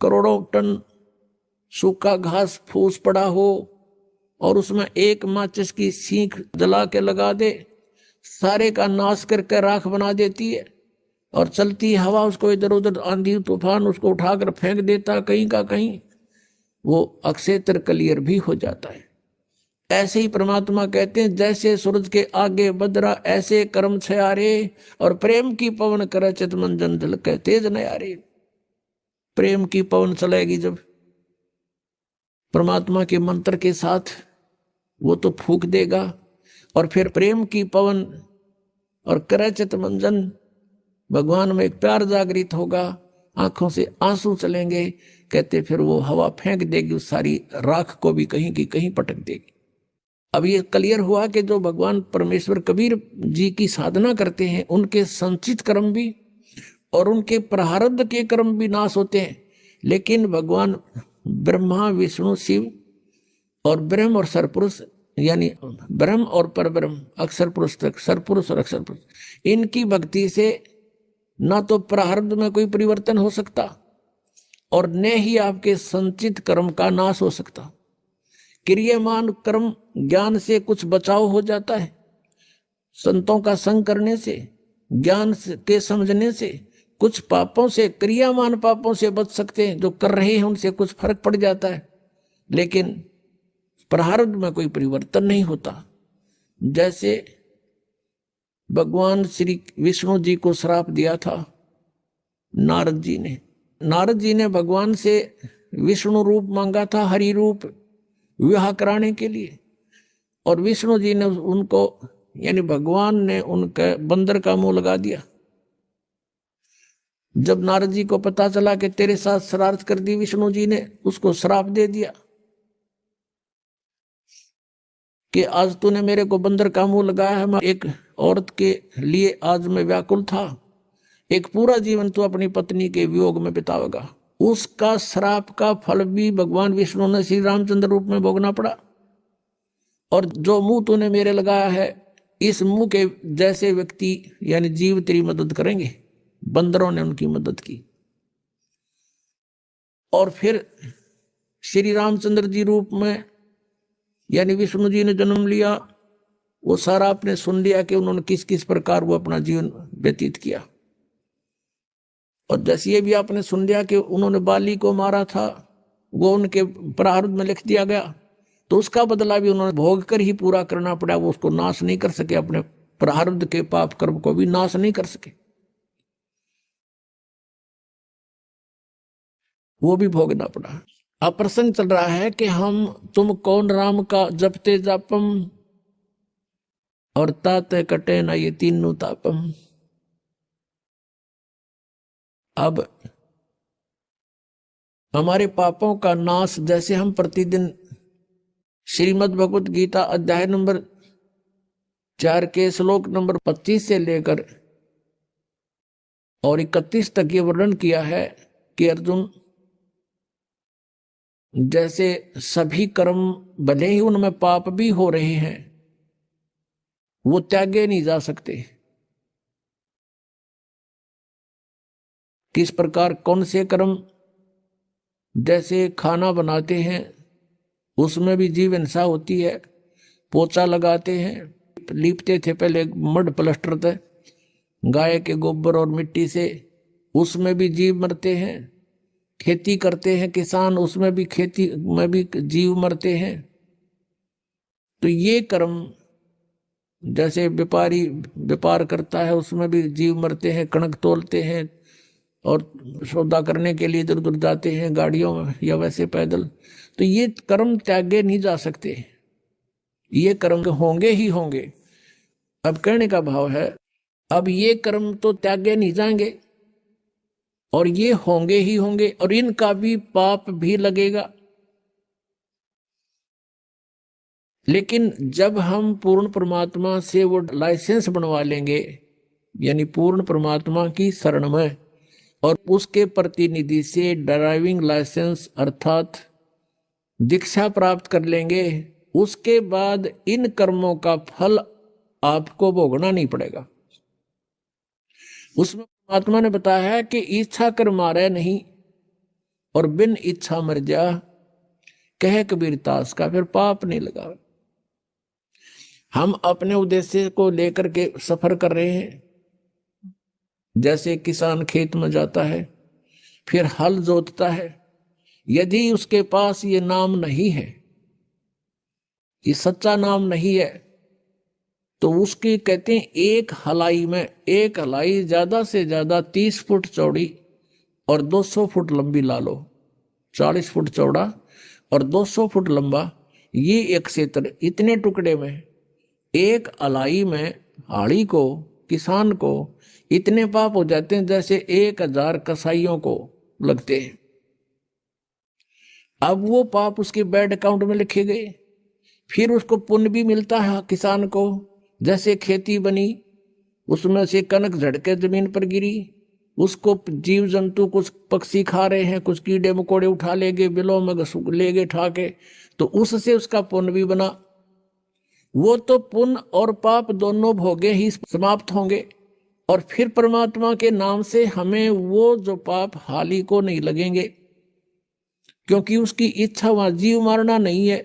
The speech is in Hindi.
करोड़ों टन सूखा घास फूस पड़ा हो और उसमें एक माचिस की सीख जला के लगा दे, सारे का नाश करके राख बना देती है। और चलती हवा उसको इधर उधर, आंधी तूफान उसको उठाकर फेंक देता कहीं का कहीं, वो अक्षेत्र क्लियर भी हो जाता है। ऐसे ही परमात्मा कहते हैं, जैसे सूरज के आगे बदरा ऐसे कर्म छयारे, और प्रेम की पवन करे चित मंजन जल के तेज नयारे। प्रेम की पवन चलेगी जब परमात्मा के मंत्र के साथ, वो तो फूंक देगा, और फिर प्रेम की पवन और करे चित मंजन, भगवान में एक प्यार जागृत होगा, आंखों से आंसू चलेंगे। कहते फिर वो हवा फेंक देगी उस सारी राख को भी, कहीं की कहीं पटक देगी। अब ये क्लियर हुआ कि जो भगवान परमेश्वर कबीर जी की साधना करते हैं, उनके संचित कर्म भी और उनके प्रारब्ध के कर्म भी नाश होते हैं। लेकिन भगवान ब्रह्मा विष्णु शिव और ब्रह्म और सरपुरुष, यानी ब्रह्म और परब्रह्म, अक्षर पुरुष तक, सरपुरुष और अक्षर पुरुष, इनकी भक्ति से ना तो प्रारब्ध में कोई परिवर्तन हो सकता और न ही आपके संचित कर्म का नाश हो सकता। क्रियामान कर्म ज्ञान से कुछ बचाव हो जाता है, संतों का संग करने से, ज्ञान के समझने से कुछ पापों से, क्रियामान पापों से बच सकते हैं। जो कर रहे हैं उनसे कुछ फर्क पड़ जाता है, लेकिन प्रारब्ध में कोई परिवर्तन नहीं होता। जैसे भगवान श्री विष्णु जी को श्राप दिया था नारद जी ने भगवान से विष्णु रूप मांगा था, हरि रूप विवाह कराने के लिए, और विष्णु जी ने उनको, यानी भगवान ने उनके बंदर का मुंह लगा दिया। जब नारद जी को पता चला कि तेरे साथ शरारत कर दी विष्णु जी ने, उसको श्राप दे दिया कि आज तूने मेरे को बंदर का मुंह लगाया है। मैं एक औरत के लिए आज मैं व्याकुल था, एक पूरा जीवन तू अपनी पत्नी के वियोग में बितावेगा। उसका श्राप का फल भी भगवान विष्णु ने श्री रामचंद्र रूप में भोगना पड़ा। और जो मुंह तूने मेरे लगाया है, इस मुंह के जैसे व्यक्ति यानी जीव तेरी मदद करेंगे। बंदरों ने उनकी मदद की। और फिर श्री रामचंद्र जी रूप में यानी विष्णु जी ने जन्म लिया। वो सारा आपने सुन लिया कि उन्होंने किस किस प्रकार वो अपना जीवन व्यतीत किया। और जैसे ये भी आपने सुन लिया कि उन्होंने बाली को मारा था, वो उनके प्रारब्ध में लिख दिया गया, तो उसका बदला भी उन्होंने भोग कर ही पूरा करना पड़ा। वो उसको नाश नहीं कर सके, अपने प्रारब्ध के पाप कर्म को भी नाश नहीं कर सके, वो भी भोगना पड़ा। अब प्रसंग चल रहा है कि हम तुम कौन राम का जपते जापम, और ताते कटे ना ये तीनों तापम। अब हमारे पापों का नाश, जैसे हम प्रतिदिन श्रीमद् भगवत गीता अध्याय नंबर 4 के श्लोक नंबर 25 से लेकर और 31 तक ये वर्णन किया है कि अर्जुन, जैसे सभी कर्म भले ही उनमें पाप भी हो रहे हैं, वो त्यागे नहीं जा सकते। किस प्रकार, कौन से कर्म, जैसे खाना बनाते हैं उसमें भी जीव हिंसा होती है, पोछा लगाते हैं, लीपते थे पहले मड प्लास्टर थे गाय के गोबर और मिट्टी से, उसमें भी जीव मरते हैं। खेती करते हैं किसान, उसमें भी खेती में भी जीव मरते हैं। तो ये कर्म, जैसे व्यापारी व्यापार करता है उसमें भी जीव मरते हैं, कणक तोलते हैं और सौदा करने के लिए इधर उधर जाते हैं गाड़ियों में या वैसे पैदल। तो ये कर्म त्यागे नहीं जा सकते, ये कर्म होंगे ही होंगे। अब कहने का भाव है, अब ये कर्म तो त्यागे नहीं जाएंगे और ये होंगे ही होंगे, और इनका भी पाप भी लगेगा। लेकिन जब हम पूर्ण परमात्मा से वो लाइसेंस बनवा लेंगे, यानी पूर्ण परमात्मा की शरण में, और उसके प्रतिनिधि से ड्राइविंग लाइसेंस अर्थात दीक्षा प्राप्त कर लेंगे, उसके बाद इन कर्मों का फल आपको भोगना नहीं पड़ेगा। उसमें परमात्मा ने बताया है कि इच्छा कर मारे नहीं और बिन इच्छा मर जा, कह कबीर तास का फिर पाप नहीं लगा। हम अपने उद्देश्य को लेकर के सफर कर रहे हैं। जैसे किसान खेत में जाता है, फिर हल जोतता है, यदि उसके पास ये नाम नहीं है, ये सच्चा नाम नहीं है, तो उसकी कहते हैं एक हलाई में, एक हलाई ज्यादा से ज्यादा 30 फुट चौड़ी और 200 फुट लंबी ला लो, 40 फुट चौड़ा और 200 फुट लंबा, ये एक क्षेत्र, इतने टुकड़े में एक अलाई में हाड़ी को, किसान को इतने पाप हो जाते हैं जैसे 1000 कसाईयों को लगते हैं। अब वो पाप उसके बैंक अकाउंट में लिखे गए, फिर उसको पुण्य भी मिलता है किसान को। जैसे खेती बनी, उसमें से कनक झड़के जमीन पर गिरी, उसको जीव जंतु कुछ पक्षी खा रहे हैं, कुछ कीड़े मकोड़े उठा ले गए, बिलों में ले गए ठा के, तो उससे उसका पुण्य भी बना। वो तो पुण्य और पाप दोनों भोगे ही समाप्त होंगे, और फिर परमात्मा के नाम से हमें वो जो पाप हाली को नहीं लगेंगे, क्योंकि उसकी इच्छा वहां जीव मारना नहीं है,